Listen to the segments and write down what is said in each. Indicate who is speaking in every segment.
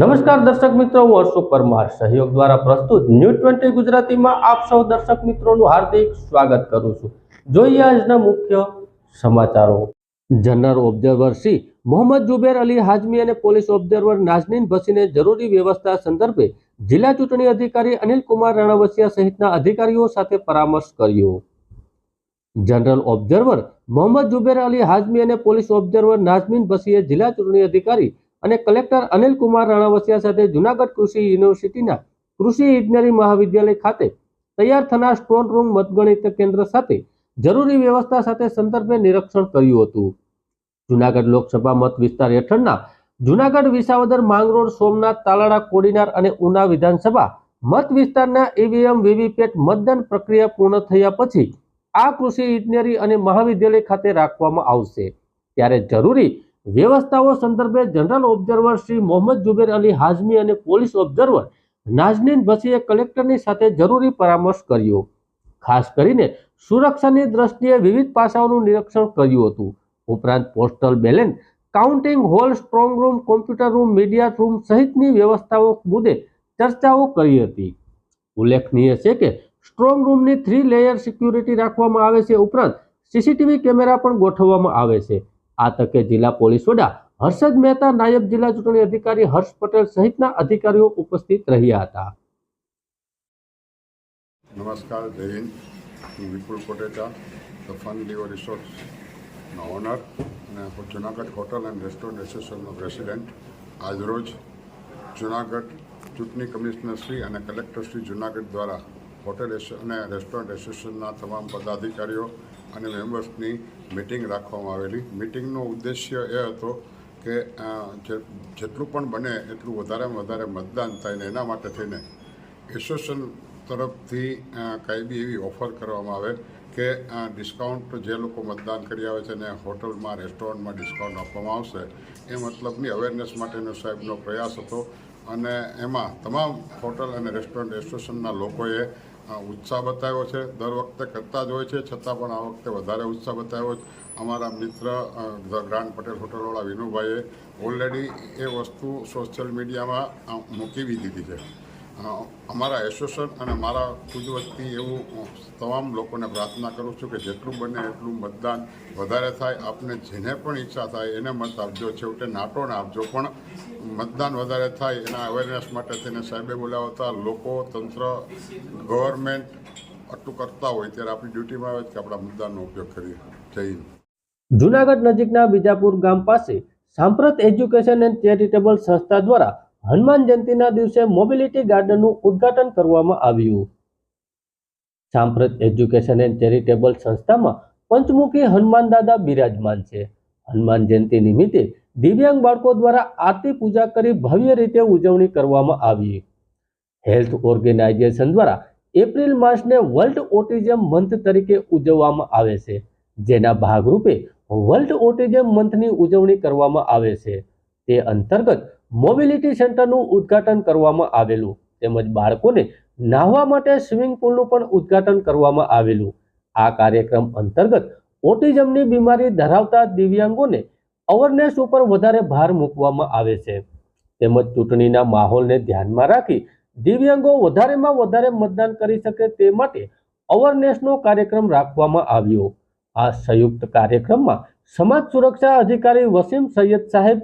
Speaker 1: નમસ્કાર દર્શક મિત્રો, હું અશોક પરમાર સહયોગ દ્વારા પ્રસ્તુત ન્યૂઝ 20 ગુજરાતીમાં આપ સૌ દર્શક મિત્રોનું હાર્દિક સ્વાગત કરું છું। જોઈએ આજના મુખ્ય સમાચારો। જનરલ ઓબ્ઝર્વર શ્રી મોહમ્મદ જુબેર અલી હાજમી અને પોલીસ ઓબ્ઝર્વર નાઝનીન ભસીને જરૂરી વ્યવસ્થા સંદર્ભે જિલ્લા ચૂંટણી અધિકારી અનિલ કુમાર રાણાવસિયા સહિતના અધિકારીઓ સાથે પરામર્શ કર્યો। જનરલ ઓબ્ઝર્વર મોહમ્મદ જુબેર અલી હાજમી અને પોલીસ ઓબ્ઝર્વર નાઝમીન ભસીએ જિલ્લા ચૂંટણી અધિકારી અને કલેક્ટર અનિલ કુમાર રાણાવસિયા સાથે જૂનાગઢ કૃષિ યુનિવર્સિટીના કૃષિ ઇજનેરી મહાવિદ્યાલય ખાતે તૈયાર થનાર સ્ટ્રોંગ રૂમ મતગણિત કેન્દ્ર સાથે જરૂરી વ્યવસ્થા સાથે સંદર્ભે નિરીક્ષણ કર્યું હતું। જૂનાગઢ લોકસભા મત વિસ્તાર હેઠળના જૂનાગઢ વિસાવદર માંગરોળ સોમનાથ તાલાળા કોડીનાર અને ઉના વિધાનસભા મત વિસ્તારના ઈવીએમ વીવીપેટ મતદાન પ્રક્રિયા પૂર્ણ થયા પછી આ કૃષિ ઇજનેરી અને મહાવિદ્યાલય ખાતે રાખવામાં આવશે। ત્યારે જરૂરી વ્યવસ્થાઓ સંદર્ભે જનરલ ઓબ્ઝર્વર શ્રી મોહમ્મદ જુબેર અલી હાજમી અને પોલીસ ઓબ્ઝર્વર નાઝનીન ભસીએ કલેક્ટરની સાથે જરૂરી પરામર્શ કર્યો। ખાસ કરીને સુરક્ષાની દ્રષ્ટિએ વિવિધ પાસાઓનું નિરીક્ષણ કર્યું હતું। ઉપરાંત postal ballot counting hall, strong room, computer room, media room સહિતની વ્યવસ્થાઓ મુદ્દે ચર્ચાઓ કરી હતી। ઉલ્લેખનીય છે કે સ્ટ્રોંગ રૂમની 3 લેયર સિક્યુરિટી રાખવામાં આવે છે। ઉપરાંત સીસીટીવી કેમેરા પણ ગોઠવવામાં આવે છે। આ તકે જિલ્લા પોલીસ વડા હર્ષદ મહેતા, નાયબ જિલ્લા ચૂંટણી અધિકારી હર્ષ પટેલ સહિતના અધિકારીઓ ઉપસ્થિત રહ્યા હતા।
Speaker 2: નમસ્કાર, જય હિન્દ। હું વિપુલ કોટેચા, ધ ફન લીવર રિસોર્ટ્સનો ઓનર અને જૂનાગઢ હોટલ એન્ડ રેસ્ટોરન્ટ એસોસિએશનનો પ્રેસિડેન્ટ। આજરોજ જૂનાગઢ ચૂંટણી કમિશનર શ્રી અને કલેક્ટર શ્રી જૂનાગઢ દ્વારા હોટેલ અને રેસ્ટોરન્ટ એસોસિએશનના તમામ પદાધિકારીઓ અને મેમ્બર્સની મિટિંગ રાખવામાં આવેલી। મિટિંગનો ઉદ્દેશ્ય એ હતો કે જેટલું પણ બને એટલું વધારેમાં વધારે મતદાન થાય ને એના માટે થઈને એસોસિએશન તરફથી કાંઈ બી એવી ઓફર કરવામાં આવે કે ડિસ્કાઉન્ટ જે લોકો મતદાન કરી આવે છે ને હોટલમાં, રેસ્ટોરન્ટમાં ડિસ્કાઉન્ટ આપવામાં આવશે, એ મતલબની અવેરનેસ માટેનો સાહેબનો પ્રયાસ હતો। અને એમાં તમામ હોટલ અને રેસ્ટોરન્ટ એસોસિએશનના લોકોએ ઉત્સાહ બતાવ્યો છે। દર વખતે કરતા જ હોય છે, છતાં પણ આ વખતે વધારે ઉત્સાહ બતાવ્યો છે। અમારા મિત્ર ધ ગ્રાન્ડ પટેલ હોટલવાળા વિનુભાઈએ ઓલરેડી એ વસ્તુ સોશિયલ મીડિયામાં મૂકી બી દીધી છે। અમારા એસોસિએશન અને મારા ખુદ વતી એવું તમામ લોકોને પ્રાર્થના કરું છું કે જેટલું બને એટલું મતદાન વધારે થાય। આપને જેને પણ ઈચ્છા થાય એને મત આપજો, છેવટે નાટોને આપજો, પણ મતદાન વધારે થાય એના અવેરનેસ માટે થઈને સાહેબે બોલાવતા લોકો, તંત્ર, ગવર્મેન્ટ આટલું કરતા હોય ત્યારે આપણી ડ્યુટીમાં આવે કે આપણા મતદાનનો ઉપયોગ કરીએ। જય હિન્દ।
Speaker 1: જૂનાગઢ નજીકના બીજાપુર ગામ પાસે સાંપ્રત એજ્યુકેશન એન્ડ ચેરિટેબલ સંસ્થા દ્વારા હનુમાન જયંતિના દિવસે મોબિલિટી ગાર્ડનનું ઉદ્ઘાટન કરવામાં આવ્યું। સાંપ્રત એજ્યુકેશન એન્ડ ચેરિટેબલ સંસ્થામાં પંચમુખી હનુમાન દાદા બિરાજમાન છે। હનુમાન જયંતિ નિમિત્તે દિવ્યાંગ બાળકો દ્વારા આરતી પૂજા કરી ભવ્ય રીતે ઉજવણી કરવામાં આવી। હેલ્થ ઓર્ગેનાઇઝેશન દ્વારા એપ્રિલ માસને વર્લ્ડ ઓટિઝમ મંથ તરીકે ઉજવવામાં આવે છે, જેના ભાગરૂપે વર્લ્ડ ઓટિઝમ મંથની ઉજવણી કરવામાં આવે છે। તે અંતર્ગત મોબિલિટી સેન્ટરનું ઉદ્ઘાટન કરવામાં આવેલું તેમજ બાળકોને નાહવા માટે સ્વિમિંગ પુલનું પણ ઉદ્ઘાટન કરવામાં આવેલું। આ કાર્યક્રમ અંતર્ગત ઓટિઝમની બીમારી ધરાવતા દિવ્યાંગોને અવેરનેસ ઉપર વધારે ભાર મૂકવામાં આવે છે, તેમજ ચૂંટણીના માહોલને ધ્યાનમાં રાખી દિવ્યાંગો વધારેમાં વધારે મતદાન કરી શકે તે માટે અવેરનેસનો કાર્યક્રમ રાખવામાં આવ્યો। આ સંયુક્ત કાર્યક્રમમાં સમાજ સુરક્ષા અધિકારી વસીમ સૈયદ સાહેબ,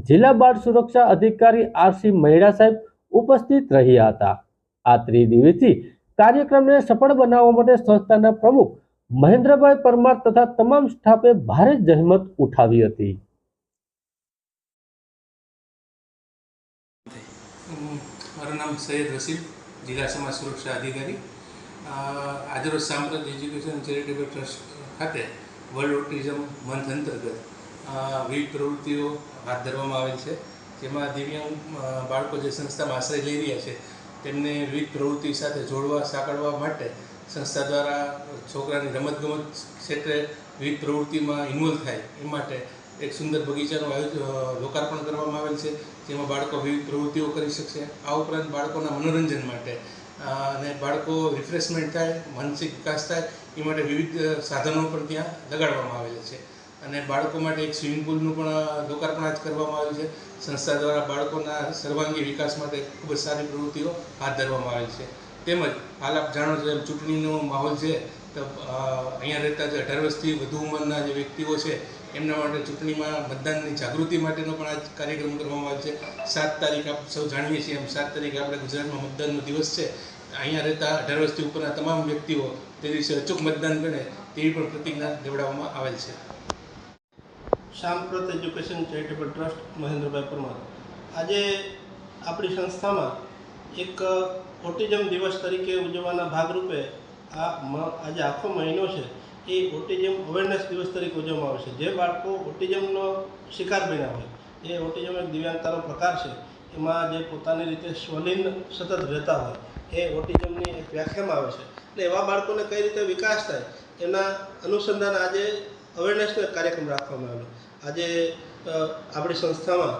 Speaker 1: જિલ્લા બાળ સુરક્ષા અધિકારી આરસી મહેડા સાહેબ ઉપસ્થિત રહ્યા હતા। આ ત્રિદિવસીય કાર્યક્રમને સફળ બનાવવા માટે સંસ્થાના પ્રમુખ મહેન્દ્રભાઈ પરમાર તથા તમામ સ્ટાફે ભારે જહેમત ઉઠાવી હતી।
Speaker 3: મારું નામ સૈયદ રસીદ, જિલ્લા સમાજ સુરક્ષા અધિકારી। આજરોજ સાંપ્રત એજ્યુકેશન ચેરિટેબલ ટ્રસ્ટ ખાતે વર્લ્ડ ઓટિઝમ મંથ અંતર્ગત વિવિધ પ્રવૃત્તિઓ હાથ ધરવામાં આવેલ છે, જેમાં દિવ્યાંગ બાળકો જે સંસ્થામાં આશ્રય લઈ રહ્યા છે તેમને વિવિધ પ્રવૃત્તિ સાથે જોડવા સાંકળવા માટે સંસ્થા દ્વારા છોકરાની રમતગમત ક્ષેત્રે વિવિધ પ્રવૃત્તિમાં ઇન્વોલ્વ થાય એ માટે એક સુંદર બગીચાનું લોકાર્પણ કરવામાં આવેલ છે, જેમાં બાળકો વિવિધ પ્રવૃત્તિઓ કરી શકશે। આ ઉપરાંત બાળકોના મનોરંજન માટે અને બાળકો રિફ્રેશમેન્ટ થાય, માનસિક વિકાસ થાય એ માટે વિવિધ સાધનો પણ ત્યાં લગાડવામાં આવેલા છે। અને બાળકો માટે એક સ્વિમિંગ પુલનું પણ લોકાર્પણ આજ કરવામાં આવ્યું છે. સંસ્થા દ્વારા બાળકોના સર્વાંગી વિકાસ માટે ખૂબ જ સારી પ્રવૃત્તિઓ હાથ ધરવામાં આવેલ છે. તેમજ હાલ આપ જાણો છો એમ ચૂંટણીનો માહોલ છે, તો અહીંયા રહેતા જે 18 વર્ષથી વધુ ઉંમરના જે વ્યક્તિઓ છે એમના માટે ચૂંટણીમાં મતદાનની જાગૃતિ માટેનો પણ આ કાર્યક્રમ કરવામાં આવે છે. 7 તારીખ આપ સૌ જાણીએ છીએ એમ 7 તારીખે આપણે ગુજરાતમાં મતદાનનો દિવસ છે. અહીંયા રહેતા 18 વર્ષથી ઉપરના તમામ વ્યક્તિઓ તે દિવસે અચૂક મતદાન કરે તેવી પણ પ્રતિજ્ઞા લેવડાવવામાં આવેલ છે.
Speaker 4: સાંપ્રત એજ્યુકેશન ચેરિટેબલ ટ્રસ્ટ મહેન્દ્રભાઈ પરમાર. આજે આપણી સંસ્થામાં એક ઓટિઝમ દિવસ તરીકે ઉજવવાના ભાગરૂપે આજે આખો મહિનો છે એ ઓટિઝમ અવેરનેસ દિવસ તરીકે ઉજવવામાં આવે છે. જે બાળકો ઓટિઝમનો શિકાર બન્યા હોય, એ ઓટિઝમ એક દિવ્યાંગતાનો પ્રકાર છે, એમાં જે પોતાની રીતે સ્વલીન સતત રહેતા હોય એ ઓટિઝમની એક વ્યાખ્યામાં આવે છે. એટલે એવા બાળકોને કઈ રીતે વિકાસ થાય એના અનુસંધાન આજે અવેરનેસનો એક કાર્યક્રમ રાખવામાં આવેલો. આજે આપણી સંસ્થામાં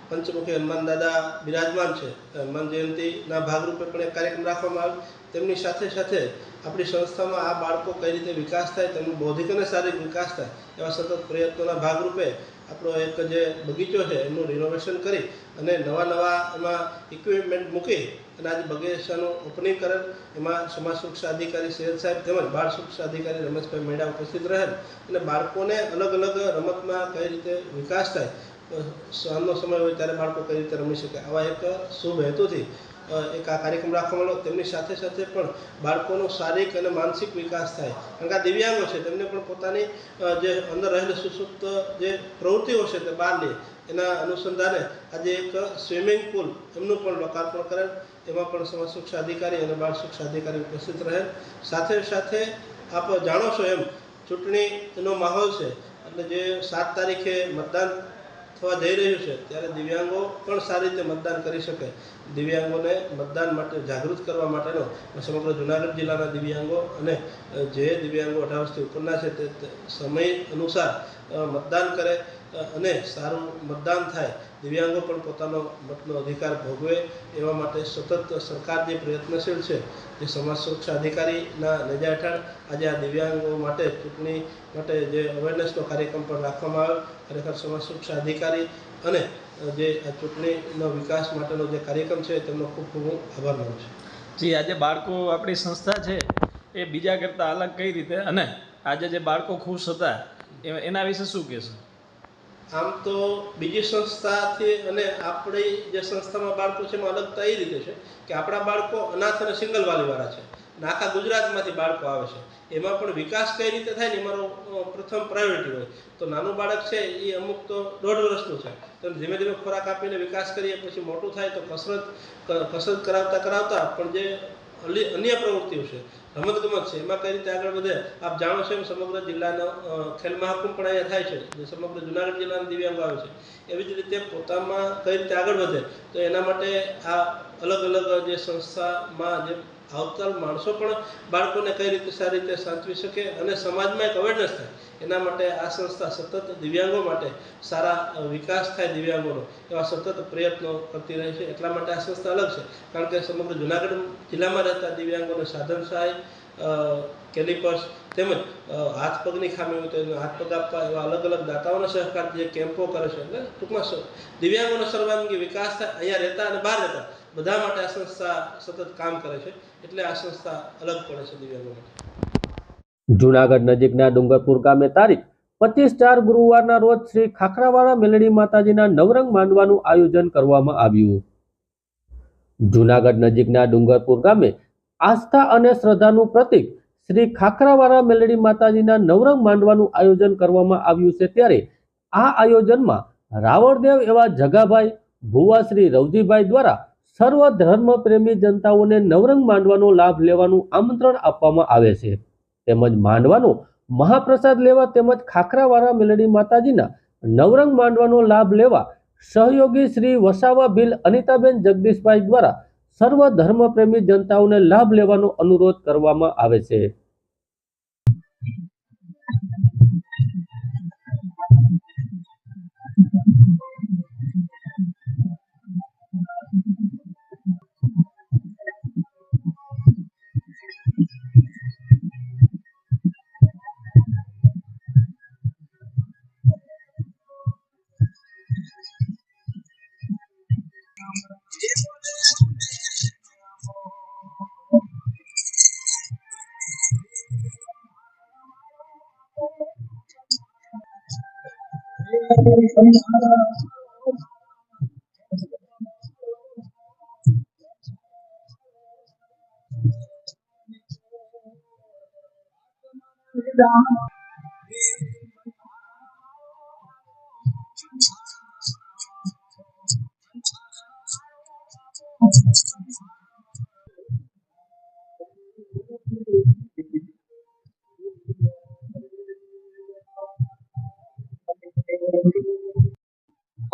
Speaker 4: પંચમુખી હનુમાન દાદા બિરાજમાન છે. હનુમાન જયંતિના ભાગરૂપે પણ એક કાર્યક્રમ રાખવામાં આવ્યો. તેમની સાથે સાથે આપણી સંસ્થામાં આ બાળકો કઈ રીતે વિકાસ થાય, તેમનો બૌદ્ધિક અને શારીરિક વિકાસ થાય એવા સતત પ્રયત્નોના ભાગરૂપે આપણો એક જે બગીચો છે એનું રિનોવેશન કરી અને નવા એમાં ઇક્વિપમેન્ટ મૂકી અને આજે બગીચાનું ઓપનિંગ કરેલ. એમાં સમાજ સુરક્ષા અધિકારી સૈયદ સાહેબ તેમજ બાળ સુરક્ષા અધિકારી રમેશભાઈ મેડા ઉપસ્થિત રહેલ અને બાળકોને અલગ અલગ રમતમાં કઈ રીતે વિકાસ થાય, સાંજનો સમય હોય ત્યારે બાળકો કઈ રીતે રમી શકે, આવા એક શુભ હેતુથી એક આ કાર્યક્રમ રાખવામાં આવ્યો. તેમની સાથે સાથે પણ બાળકોનો શારીરિક અને માનસિક વિકાસ થાય, કારણ કે આ દિવ્યાંગો છે તેમને પણ પોતાની જે અંદર રહેલી સુસુપ્ત જે પ્રવૃત્તિઓ છે તે બહાર લે, એના અનુસંધાને આજે એક સ્વિમિંગ પુલ એમનું પણ લોકાર્પણ કરેલ. એમાં પણ સમાજ સુરક્ષા અધિકારી અને બાળ સુરક્ષા અધિકારી ઉપસ્થિત રહે. સાથે સાથે આપ જાણો છો એમ ચૂંટણીનો માહોલ છે, એટલે જે 7 તારીખે મતદાન થવા જઈ રહ્યું છે ત્યારે દિવ્યાંગો પણ સારી રીતે મતદાન કરી શકે, દિવ્યાંગોને મતદાન માટે જાગૃત કરવા માટેનો સમગ્ર જૂનાગઢ જિલ્લાના દિવ્યાંગો અને જે દિવ્યાંગો 18 વર્ષથી ઉપરના છે તે સમય અનુસાર મતદાન કરે અને સારું મતદાન થાય, દિવ્યાંગો પણ પોતાનો મતનો અધિકાર ભોગવે એવા માટે સતત સરકાર જે પ્રયત્નશીલ છે, જે સમાજ સુરક્ષા અધિકારીના નેજા હેઠળ આજે આ દિવ્યાંગો માટે ચૂંટણી માટે જે અવેરનેસનો કાર્યક્રમ પણ રાખવામાં આવ્યો. ખરેખર સમાજ સુરક્ષા અધિકારી અને જે આ ચૂંટણીનો વિકાસ માટેનો જે કાર્યક્રમ છે તેમનો ખૂબ ખૂબ હું આભાર માનું છું.
Speaker 5: જી, આજે બાળકો આપણી સંસ્થા છે એ બીજા કરતાં અલગ કઈ રીતે, અને આજે જે બાળકો ખુશ હતા એના વિશે શું કહેશો?
Speaker 4: આમ તો બીજી સંસ્થાથી અને આપણી જે સંસ્થામાં બાળકો છે એમાં અલગતા એ રીતે છે કે આપણા બાળકો અનાથ અને સિંગલ વાલીવાળા છે અને આખા ગુજરાતમાંથી બાળકો આવે છે. એમાં પણ વિકાસ કઈ રીતે થાય ને એ મારો પ્રથમ પ્રાયોરિટી હોય. તો નાનું બાળક છે એ અમુક તો 1.5 વર્ષનું છે, તો ધીમે ધીમે ખોરાક આપીને વિકાસ કરીએ, પછી મોટું થાય તો કસરત કરાવતા પણ જે અન્ય પ્રવૃત્તિઓ છે, રમતગમત છે, એમાં કઈ રીતે આગળ વધે. આપ જાણો છો એમ સમગ્ર જિલ્લાનો ખેલ મહાકુંભ પણ અહીંયા થાય છે, જે સમગ્ર જૂનાગઢ જિલ્લાના દિવ્યાંગો આવે છે. એવી જ રીતે પોતામાં કઈ રીતે આગળ વધે, તો એના માટે આ અલગ અલગ જે સંસ્થામાં જે આવતા માણસો પણ બાળકોને કઈ રીતે સારી રીતે સાચવી શકે અને સમાજમાં એક અવેરનેસ થાય, એના માટે આ સંસ્થા સતત દિવ્યાંગો માટે સારા વિકાસ થાય દિવ્યાંગોનો એવા સતત પ્રયત્નો કરતી રહે છે. એટલા માટે આ સંસ્થા અલગ છે, કારણ કે સમગ્ર જૂનાગઢ જિલ્લામાં રહેતા દિવ્યાંગોને સાધન સહાય, કેલિપર્સ તેમજ હાથ પગની ખામી હોય તો એને હાથ પગ આપવા એવા અલગ અલગ દાતાઓના સહકાર જે કેમ્પો કરે છે, એટલે ટૂંકમાં દિવ્યાંગોનો સર્વાંગી વિકાસ થાય. અહીંયા રહેતા અને બહાર રહેતા બધા માટે આ સંસ્થા સતત કામ કરે છે, એટલે આ સંસ્થા અલગ પડે છે દિવ્યાંગો માટે.
Speaker 1: જૂનાગઢ નજીકના ડુંગરપુર ગામે તારીખ 25/4 ગુરુવારના રોજ શ્રી ખાખરાવાળા મેલડી માતાજીના નવરંગ માંડવાનું આયોજન કરવામાં આવ્યું. જૂનાગઢ નજીકના ડુંગરપુર ગામે આસ્થા અને શ્રદ્ધાનું પ્રતીક શ્રી ખાખરાવાળા મેલડી માતાજીના નવરંગ માંડવાનું આયોજન કરવામાં આવ્યું છે. ત્યારે આ આયોજનમાં રાવળદેવ એવા જગાભાઈ ભુવા શ્રી રવજીભાઈ દ્વારા સર્વ ધર્મ પ્રેમી જનતાઓને નવરંગ માંડવાનો લાભ લેવાનું આમંત્રણ આપવામાં આવે છે. તેમજ માંડવાનો મહાપ્રસાદ લેવા તેમજ ખાખરાવાળા મેલડી માતાજીના નવરંગ માંડવાનો લાભ લેવા સહયોગી શ્રી વસાવા ભીલ અનિતાબેન જગદીશભાઈ દ્વારા સર્વ ધર્મ પ્રેમી જનતાઓને લાભ લેવાનો અનુરોધ કરવામાં આવે છે.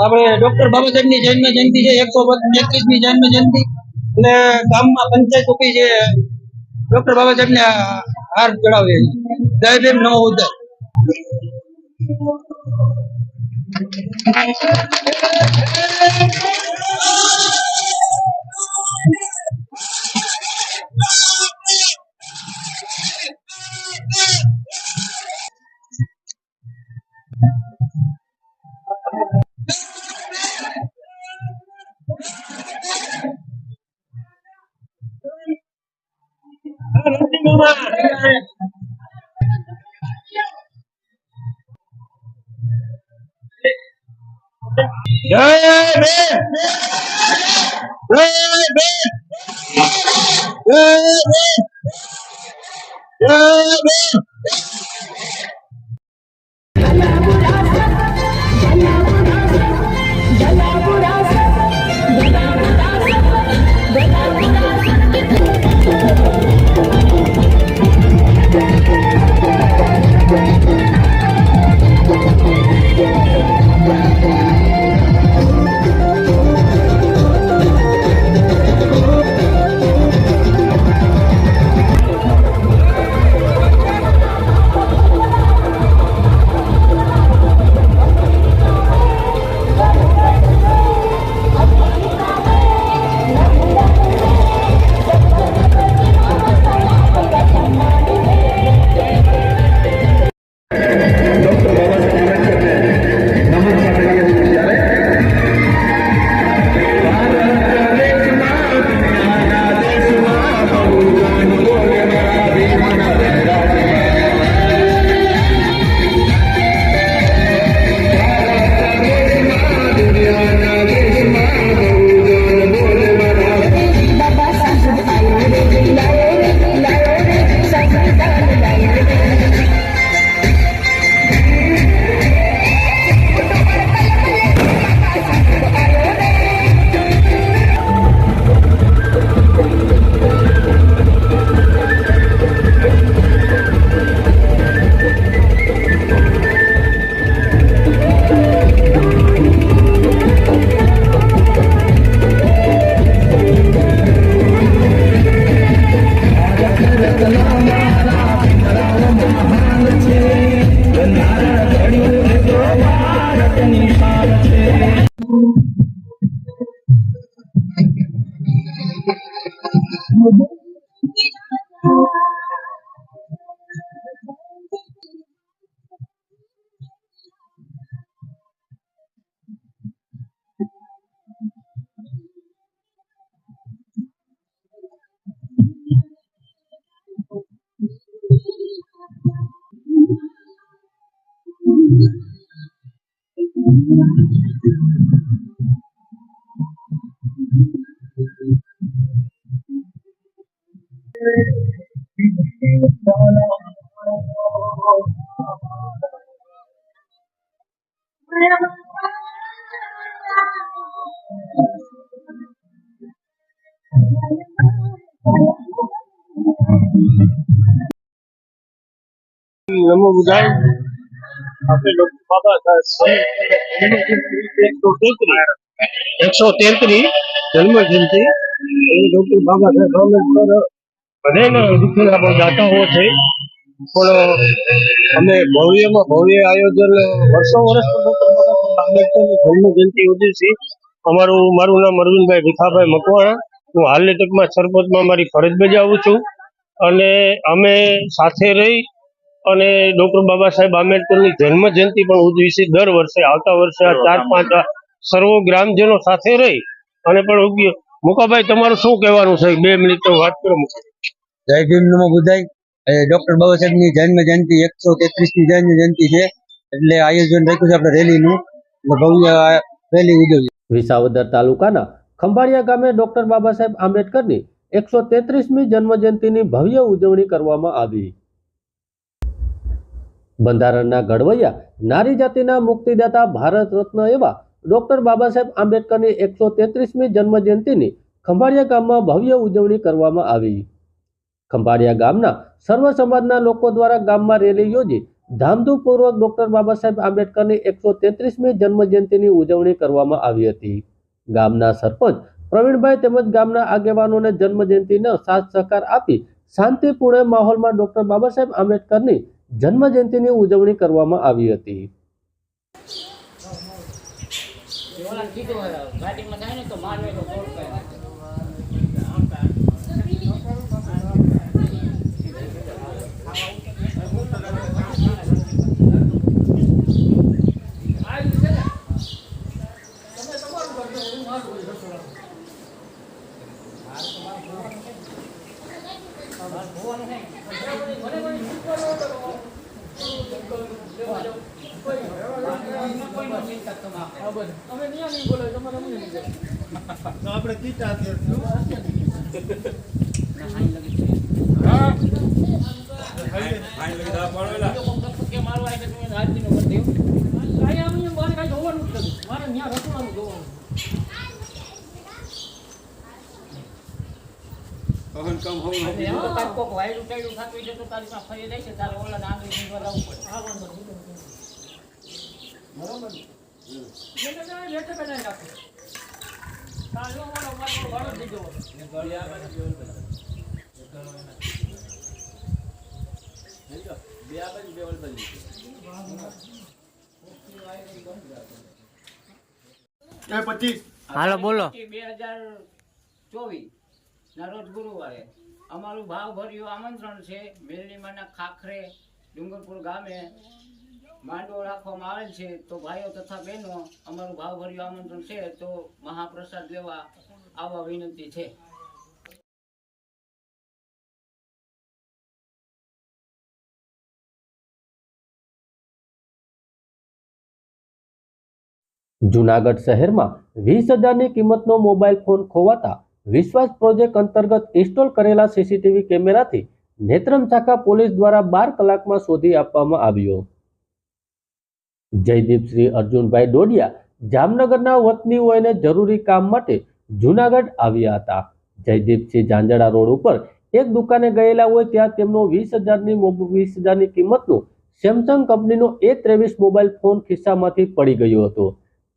Speaker 6: આપણે ડોક્ટર બાબા સાહેબની જન્મ જયંતિ છે 131મી જન્મ જયંતિ એટલે ગામમાં પંચાયત ઉભી છે ડોક્ટર બાબા સાહેબને હાર ચડાવીએ જય ભીમ નમો બુદ્ધાય. જય ભીમ જય ભીમ જય ભીમ જય ભીમ.
Speaker 7: નમો બુદ્ધાય. આપણે ડોક્ટર બાબા સાહેબ 133 જન્મ જયંતિ એ ડોક્ટર બાબા સાહેબ આંબેડકર બધાના દુઃખના પણ દાતાઓ છે. પણ અમે ભવ્ય આયોજન વર્ષો વર્ષ ડોક્ટર બાબા સાહેબ આંબેડકરની જન્મ જયંતિ ઉજવી છે. મારું નામ અરવિંદભાઈ ભીખાભાઈ મકવાણા. હું હાલની તકમાં સરપંચમાં મારી ફરજ બજાવું છું અને અમે સાથે રહી અને ડોક્ટર બાબા સાહેબ આંબેડકરની જન્મ જયંતિ પણ ઉજવી છે દર વર્ષે. આવતા વર્ષે આ 4-5 સર્વ ગ્રામજનો સાથે રહી અને પણ ઉજવીએ. મુકાભાઈ, તમારું શું કહેવાનું છે? 2 મિનિટ તો વાત કરો.
Speaker 6: જય ભીમ નમો બુદ્ધાય. ડોક્ટર બાબા સાહેબની જન્મ જયંતિ 133મી જન્મ જયંતિ છે એટલે આયોજન રાખ્યું છે આપણે રેલીનું, એટલે ભવ્ય રેલી ઉજવવી.
Speaker 1: વિસાવદર તાલુકાના ખંભાળિયા ગામે ડોક્ટર બાબા સાહેબ આંબેડકરની 133મી જન્મજયંતિની ભવ્ય ઉજવણી કરવામાં આવી. બંધારણના ઘડવૈયા નારી જાતિના મુક્તિદાતા ભારત રત્ન એવા ડોક્ટર બાબા સાહેબ આંબેડકરની 133મી જન્મજયંતિની ખંભાળિયા ગામમાં ભવ્ય ઉજવણી કરવામાં આવી. ખંભાળિયા ગામના સર્વ સમાજના લોકો દ્વારા ગામમાં રેલી યોજી ધામધૂમપૂર્વક ડોક્ટર બાબા સાહેબ આંબેડકરની 133મી જન્મજયંતિની ઉજવણી કરવામાં આવી હતી. ગામના સરપંચ પ્રવીણભાઈ તેમજ ગામના આગેવાનોને જન્મજયંતિનો સાથ સહકાર આપી શાંતિપૂર્ણ માહોલમાં ડોક્ટર બાબા સાહેબ આંબેડકરની જન્મજયંતિની ઉજવણી કરવામાં આવી હતી.
Speaker 4: આપણે કીટા
Speaker 8: હાલો બોલો. 2024 ના રોજ ગુરુવારે અમારું ભાવભર્યું આમંત્રણ છે. મેરડીમાના ખાખરે ડુંગરપુર ગામે માંડવો રાખવામાં આવેલ છે. તો ભાઈઓ તથા બહેનો અમારું ભાવભર્યું આમંત્રણ છે, તો મહાપ્રસાદ લેવા આવવા વિનંતી છે.
Speaker 1: જૂનાગઢ શહેરમાં 20,000ની કિંમતનો મોબાઈલ ફોન ખોવાતા વિશ્વાસ પ્રોજેક્ટ અંતર્ગત ઇન્સ્ટોલ કરેલા સીસીટીવી કેમેરાથી નેત્રમ શાખા પોલીસ દ્વારા 12 કલાકમાં શોધી આપવામાં આવ્યો. જયદીપશ્રી અર્જુનભાઈ ડોડિયા જામનગરના વતની હોઈને જરૂરી કામ માટે જૂનાગઢ આવ્યા હતા. જયદીપસિંહ ઝાંઝડા રોડ ઉપર એક દુકાને ગયેલા હોય ત્યાં તેમનો 20,000ની કિંમતનો સેમસંગ કંપનીનો A23 મોબાઈલ ફોન ખિસ્સામાંથી પડી ગયો હતો.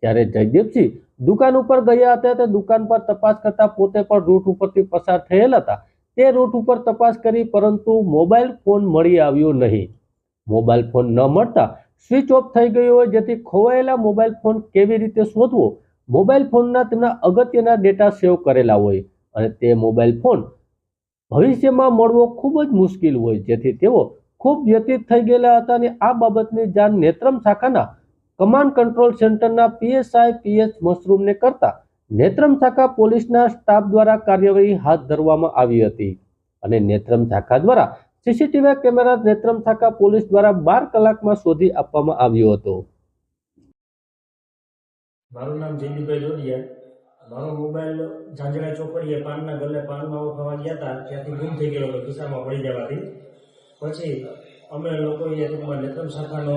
Speaker 1: ત્યારે જયદીપસિંહ દુકાન ઉપર ગયા હતા. તે દુકાન પર તપાસ કરતા પોતે પણ રૂટ ઉપરથી પસાર થયેલ હતા. તે રૂટ ઉપર તપાસ કરી પરંતુ મોબાઈલ ફોન મળી આવ્યો નહીં. મોબાઈલ ફોન ન મળતા સ્વિચ ઓફ થઈ ગયો હોય, જેથી ખોવાયેલા મોબાઈલ ફોન કેવી રીતે શોધવો, મોબાઈલ ફોનના તેમના અગત્યના ડેટા સેવ કરેલા હોય અને તે મોબાઈલ ફોન ભવિષ્યમાં મળવો ખૂબ જ મુશ્કેલ હોય, જેથી તેઓ ખૂબ વ્યતીત થઈ ગયેલા હતા. અને આ બાબતની જાણ નેત્રમ શાખાના કમાન્ડ કંટ્રોલ સેન્ટરના PSI PS મશરૂમને કરતા નેત્રમ શાખા પોલીસના સ્ટાફ દ્વારા કાર્યવાહી હાથ ધરવામાં આવી હતી અને નેત્રમ શાખા દ્વારા સીસીટીવી કેમેરા નેત્રમ શાખા પોલીસ દ્વારા 12 કલાકમાં શોધી આપવામાં આવ્યો હતો.
Speaker 9: મારું નામ જયદીપભાઈ ડોડિયા. મારો મોબાઈલ ઝાંઝરા ચોકડીએ પાનના ગલ્લે પાન માવો ખાવા ગયા હતા, ત્યાંથી ગુમ થઈ ગયેલો હતો ખિસ્સામાં પડી જવાથી. પછી અમે લોકોએ ટૂંકમાં નેત્રમ શાખાનો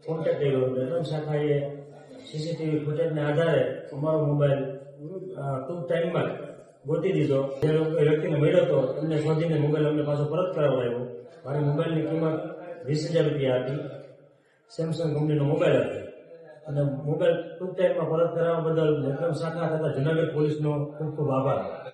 Speaker 9: કોન્ટેક્ટ કર્યો. નેત્રમ શાખાએ સીસીટીવી ફૂટેજના આધારે અમારો મોબાઈલ ટૂંક ટાઈમમાં ગોતી દીધો. જે વ્યક્તિને મળ્યો હતો એમને શોધીને મોબાઈલ અમને પાછો પરત કરાવડાવ્યો. મારી મોબાઈલની કિંમત 20,000 રૂપિયા હતી. સેમસંગ કંપનીનો મોબાઈલ હતો અને મોબાઈલ ટૂંક ટાઈમમાં પરત કરાવવા બદલ નેત્રમ શાખા તથા જૂનાગઢ પોલીસનો ખૂબ ખૂબ આભાર.